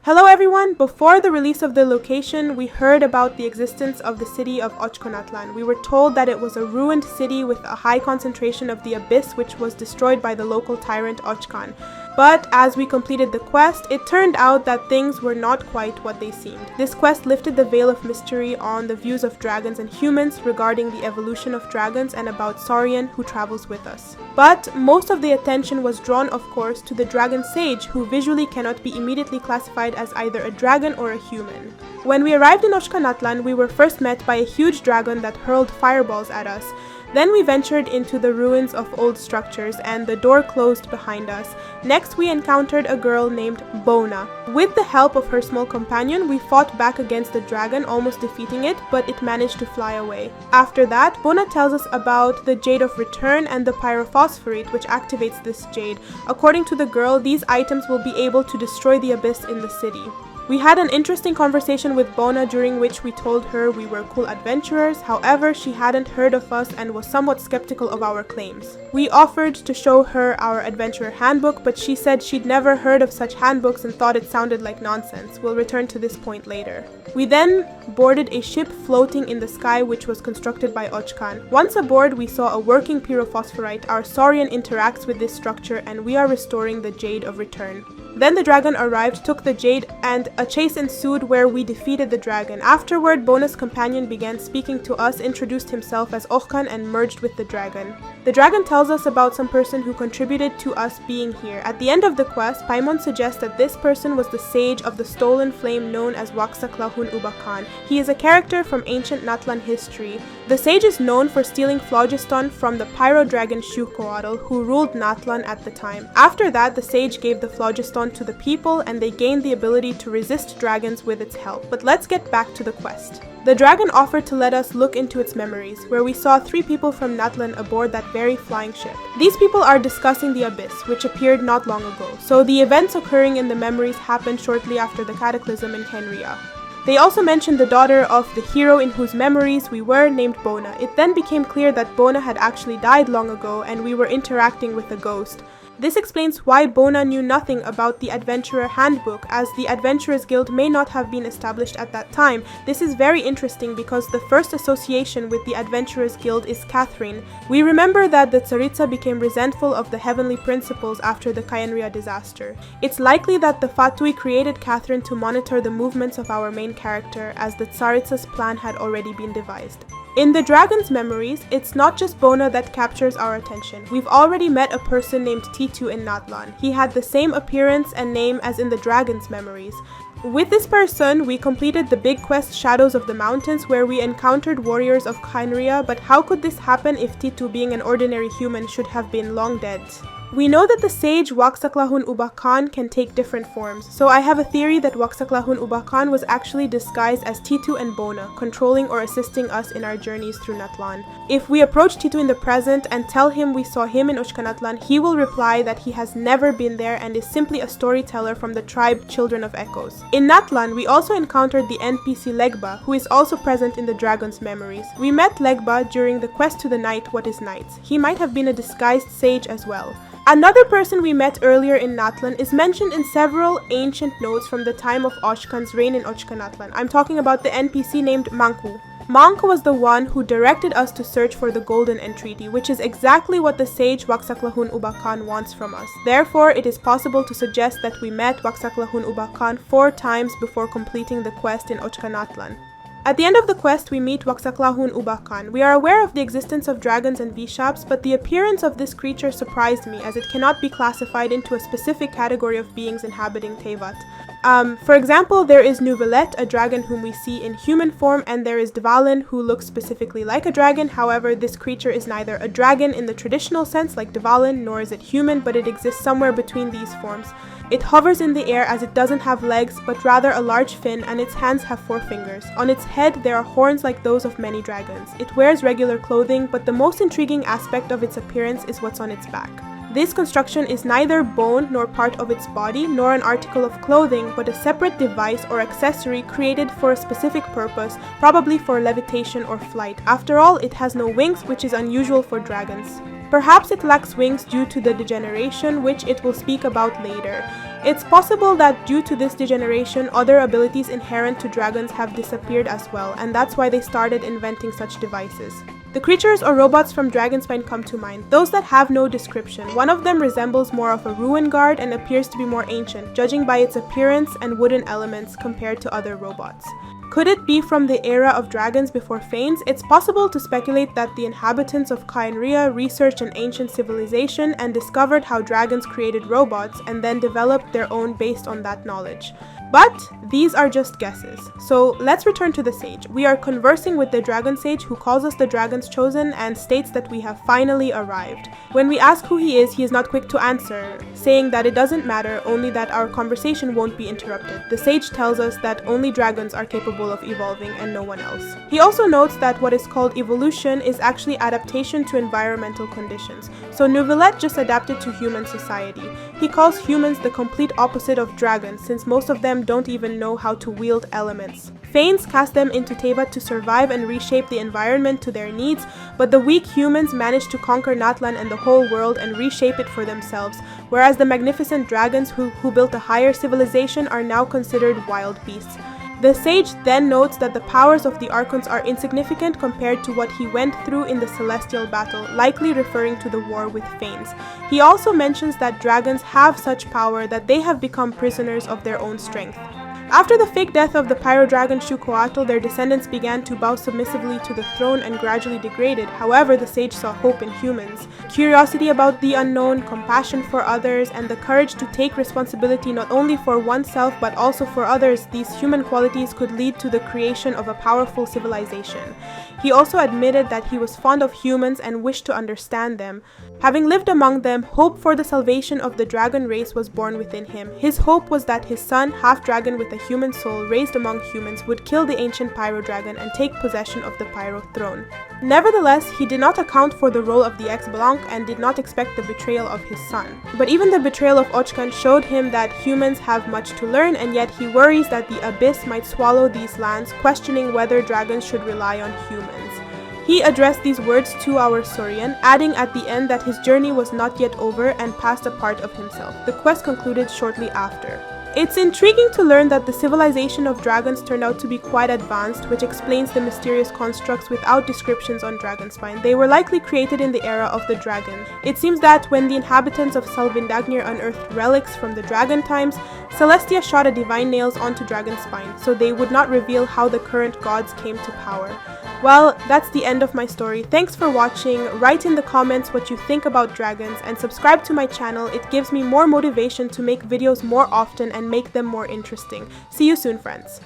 Hello everyone! Before the release of the location, we heard about the existence of the city of Ochkonatlan. We were told that it was a ruined city with a high concentration of the abyss, which was destroyed by the local tyrant Ochkan. But as we completed the quest, it turned out that things were not quite what they seemed. This quest lifted the veil of mystery on the views of dragons and humans regarding the evolution of dragons and about Saurian, who travels with us. But most of the attention was drawn, of course, to the dragon sage, who visually cannot be immediately classified as either a dragon or a human. When we arrived in Ochkonatlan, we were first met by a huge dragon that hurled fireballs at us. Then we ventured into the ruins of old structures and the door closed behind us. Next we encountered a girl named Bona. With the help of her small companion, we fought back against the dragon, almost defeating it, but it managed to fly away. After that, Bona tells us about the Jade of Return and the Pyrophosphorite, which activates this jade. According to the girl, these items will be able to destroy the abyss in the city. We had an interesting conversation with Bona, during which we told her we were cool adventurers. However, she hadn't heard of us and was somewhat skeptical of our claims. We offered to show her our adventurer handbook, but she said she'd never heard of such handbooks and thought it sounded like nonsense. We'll return to this point later. We then boarded a ship floating in the sky which was constructed by Ochkan. Once aboard, we saw a working pyrophosphorite. Our Saurian interacts with this structure and we are restoring the Jade of Return. Then the dragon arrived, took the jade, and a chase ensued where we defeated the dragon. Afterward, Bona's companion began speaking to us, introduced himself as Ochkan, and merged with the dragon. The dragon tells us about some person who contributed to us being here. At the end of the quest, Paimon suggests that this person was the sage of the stolen flame known as Waxaklahun Ubakan. He is a character from ancient Natlan history. The sage is known for stealing phlogiston from the pyro dragon Shukoatl, who ruled Natlan at the time. After that, the sage gave the phlogiston to the people and they gained the ability to resist dragons with its help. But let's get back to the quest. The dragon offered to let us look into its memories, where we saw 3 people from Natlan aboard that very flying ship. These people are discussing the abyss, which appeared not long ago, so the events occurring in the memories happened shortly after the cataclysm in Kenria. They also mentioned the daughter of the hero in whose memories we were, named Bona. It then became clear that Bona had actually died long ago and we were interacting with a ghost. This explains why Bona knew nothing about the Adventurer Handbook, as the Adventurers Guild may not have been established at that time. This is very interesting because the first association with the Adventurers Guild is Catherine. We remember that the Tsaritsa became resentful of the heavenly principles after the Khaenri'ah disaster. It's likely that the Fatui created Catherine to monitor the movements of our main character, as the Tsaritsa's plan had already been devised. In the dragon's memories, it's not just Bona that captures our attention. We've already met a person named Titu in Natlan. He had the same appearance and name as in the dragon's memories. With this person, we completed the big quest Shadows of the Mountains, where we encountered warriors of Khaenri'ah, but how could this happen if Titu, being an ordinary human, should have been long dead? We know that the sage Waxaklahun Ubakan can take different forms, so I have a theory that Waxaklahun Ubakan was actually disguised as Titu and Bona, controlling or assisting us in our journeys through Natlan. If we approach Titu in the present and tell him we saw him in Ochkonatlan, he will reply that he has never been there and is simply a storyteller from the tribe Children of Echoes. In Natlan, we also encountered the NPC Legba, who is also present in the dragon's memories. We met Legba during the quest to the night What is Nights. He might have been a disguised sage as well. Another person we met earlier in Natlan is mentioned in several ancient notes from the time of Oshkan's reign in Ochkonatlan. I'm talking about the NPC named Manku. Manku was the one who directed us to search for the Golden Entreaty, which is exactly what the sage Waxaklahun Ubakan wants from us. Therefore, it is possible to suggest that we met Waxaklahun Ubakan 4 times before completing the quest in Ochkonatlan. At the end of the quest, we meet Waxaklahun Ubakan. We are aware of the existence of dragons and Vishaps, but the appearance of this creature surprised me, as it cannot be classified into a specific category of beings inhabiting Teyvat. For example, there is Nuvelet, a dragon whom we see in human form, and there is Dvalin, who looks specifically like a dragon. However, this creature is neither a dragon in the traditional sense like Dvalin, nor is it human, but it exists somewhere between these forms. It hovers in the air as it doesn't have legs, but rather a large fin, and its hands have 4 fingers. On its head, there are horns like those of many dragons. It wears regular clothing, but the most intriguing aspect of its appearance is what's on its back. This construction is neither bone nor part of its body, nor an article of clothing, but a separate device or accessory created for a specific purpose, probably for levitation or flight. After all, it has no wings, which is unusual for dragons. Perhaps it lacks wings due to the degeneration, which it will speak about later. It's possible that due to this degeneration, other abilities inherent to dragons have disappeared as well, and that's why they started inventing such devices. The creatures or robots from Dragonspine come to mind, those that have no description. One of them resembles more of a ruin guard and appears to be more ancient, judging by its appearance and wooden elements compared to other robots. Could it be from the era of dragons before Phanes? It's possible to speculate that the inhabitants of Khaenri'ah researched an ancient civilization and discovered how dragons created robots and then developed their own based on that knowledge. But these are just guesses. So let's return to the sage. We are conversing with the dragon sage who calls us the dragons chosen and states that we have finally arrived. When we ask who he is not quick to answer, saying that it doesn't matter, only that our conversation won't be interrupted. The sage tells us that only dragons are capable of evolving and no one else. He also notes that what is called evolution is actually adaptation to environmental conditions. So Neuvillette just adapted to human society. He calls humans the complete opposite of dragons, since most of them don't even know how to wield elements. Phanes cast them into Teyvat to survive and reshape the environment to their needs, but the weak humans managed to conquer Natlan and the whole world and reshape it for themselves, whereas the magnificent dragons who built a higher civilization are now considered wild beasts. The sage then notes that the powers of the Archons are insignificant compared to what he went through in the celestial battle, likely referring to the war with Phanes. He also mentions that dragons have such power that they have become prisoners of their own strength. After the fake death of the pyro dragon Shukoatl, their descendants began to bow submissively to the throne and gradually degraded. However, the sage saw hope in humans. Curiosity about the unknown, compassion for others, and the courage to take responsibility not only for oneself but also for others, these human qualities could lead to the creation of a powerful civilization. He also admitted that he was fond of humans and wished to understand them. Having lived among them, hope for the salvation of the dragon race was born within him. His hope was that his son, half-dragon with a human soul raised among humans, would kill the ancient Pyro Dragon and take possession of the Pyro throne. Nevertheless, he did not account for the role of the ex-Blanc and did not expect the betrayal of his son. But even the betrayal of Ochkan showed him that humans have much to learn, and yet he worries that the abyss might swallow these lands, questioning whether dragons should rely on humans. He addressed these words to our Saurian, adding at the end that his journey was not yet over and past a part of himself. The quest concluded shortly after. It's intriguing to learn that the civilization of dragons turned out to be quite advanced, which explains the mysterious constructs without descriptions on Dragonspine. They were likely created in the era of the dragon. It seems that when the inhabitants of Salvindagnir unearthed relics from the dragon times, Celestia shot a divine nails onto Dragonspine, so they would not reveal how the current gods came to power. Well, that's the end of my story. Thanks for watching. Write in the comments what you think about dragons and subscribe to my channel. It gives me more motivation to make videos more often and make them more interesting. See you soon, friends.